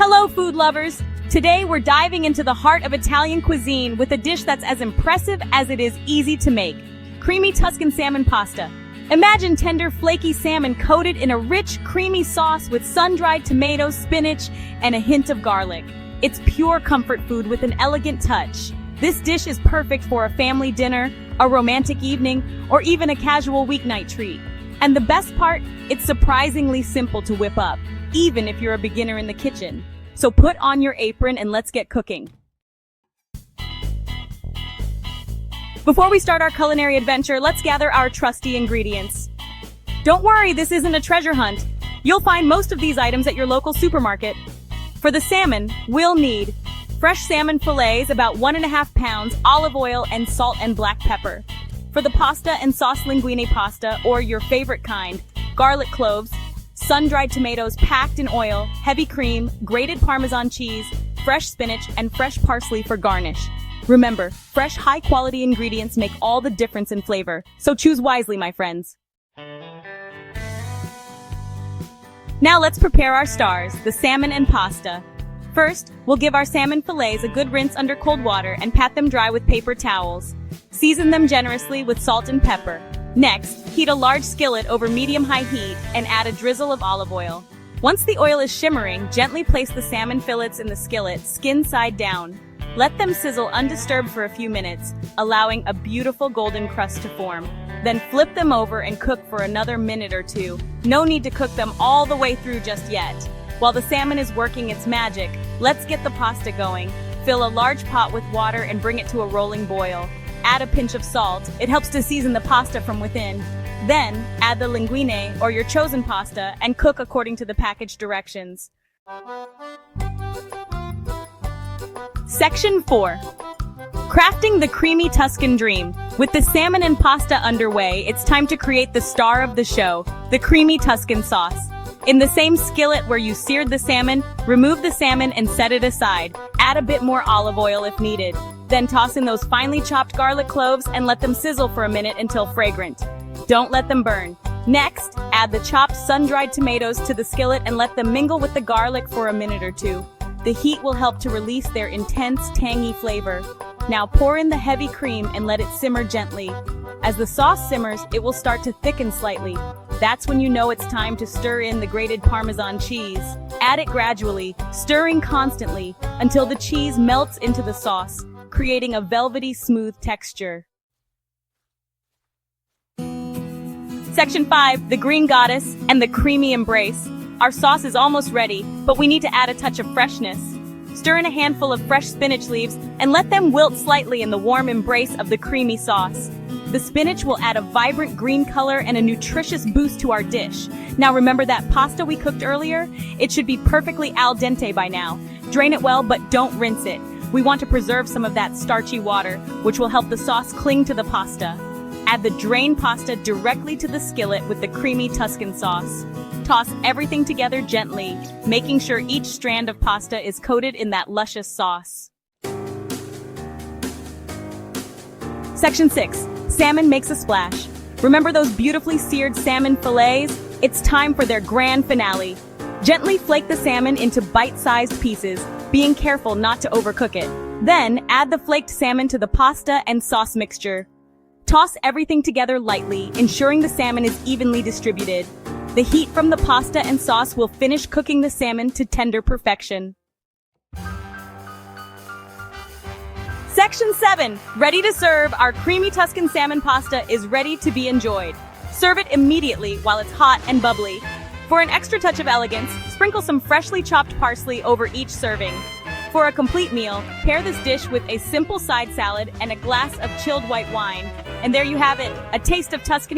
Hello, food lovers! Today we're diving into the heart of Italian cuisine with a dish that's as impressive as it is easy to make. Creamy Tuscan salmon pasta. Imagine tender, flaky salmon coated in a rich, creamy sauce with sun-dried tomatoes, spinach, and a hint of garlic. It's pure comfort food with an elegant touch. This dish is perfect for a family dinner, a romantic evening, or even a casual weeknight treat. And the best part, it's surprisingly simple to whip up, even if you're a beginner in the kitchen. So put on your apron and let's get cooking. Before we start our culinary adventure, let's gather our trusty ingredients. Don't worry, this isn't a treasure hunt. You'll find most of these items at your local supermarket. For the salmon, we'll need fresh salmon fillets, about 1.5 pounds, olive oil, and salt and black pepper. For the pasta and sauce linguine pasta, or your favorite kind, garlic cloves, sun-dried tomatoes packed in oil, heavy cream, grated Parmesan cheese, fresh spinach, and fresh parsley for garnish. Remember, fresh, high-quality ingredients make all the difference in flavor, so choose wisely, my friends. Now let's prepare our stars, the salmon and pasta. First, we'll give our salmon fillets a good rinse under cold water and pat them dry with paper towels. Season them generously with salt and pepper. Next, heat a large skillet over medium-high heat and add a drizzle of olive oil. Once the oil is shimmering, gently place the salmon fillets in the skillet, skin side down. Let them sizzle undisturbed for a few minutes, allowing a beautiful golden crust to form. Then flip them over and cook for another minute or two. No need to cook them all the way through just yet. While the salmon is working its magic, let's get the pasta going. Fill a large pot with water and bring it to a rolling boil. Add a pinch of salt. It helps to season the pasta from within. Then, add the linguine, or your chosen pasta, and cook according to the package directions. Section 4. Crafting the creamy Tuscan dream. With the salmon and pasta underway, it's time to create the star of the show, the creamy Tuscan sauce. In the same skillet where you seared the salmon, remove the salmon and set it aside. Add a bit more olive oil if needed. Then toss in those finely chopped garlic cloves and let them sizzle for a minute until fragrant. Don't let them burn. Next, add the chopped sun-dried tomatoes to the skillet and let them mingle with the garlic for a minute or two. The heat will help to release their intense, tangy flavor. Now pour in the heavy cream and let it simmer gently. As the sauce simmers, it will start to thicken slightly. That's when you know it's time to stir in the grated Parmesan cheese. Add it gradually, stirring constantly until the cheese melts into the sauce, creating a velvety, smooth texture. Section 5, the green goddess and the creamy embrace. Our sauce is almost ready, but we need to add a touch of freshness. Stir in a handful of fresh spinach leaves and let them wilt slightly in the warm embrace of the creamy sauce. The spinach will add a vibrant green color and a nutritious boost to our dish. Now remember that pasta we cooked earlier? It should be perfectly al dente by now. Drain it well, but don't rinse it. We want to preserve some of that starchy water, which will help the sauce cling to the pasta. Add the drained pasta directly to the skillet with the creamy Tuscan sauce. Toss everything together gently, making sure each strand of pasta is coated in that luscious sauce. Section 6. Salmon makes a splash. Remember those beautifully seared salmon fillets? It's time for their grand finale. Gently flake the salmon into bite-sized pieces, being careful not to overcook it. Then, add the flaked salmon to the pasta and sauce mixture. Toss everything together lightly, ensuring the salmon is evenly distributed. The heat from the pasta and sauce will finish cooking the salmon to tender perfection. Section 7. Ready to serve. Our creamy Tuscan salmon pasta is ready to be enjoyed. Serve it immediately while it's hot and bubbly. For an extra touch of elegance, sprinkle some freshly chopped parsley over each serving. For a complete meal, pair this dish with a simple side salad and a glass of chilled white wine. And there you have it, a taste of Tuscany.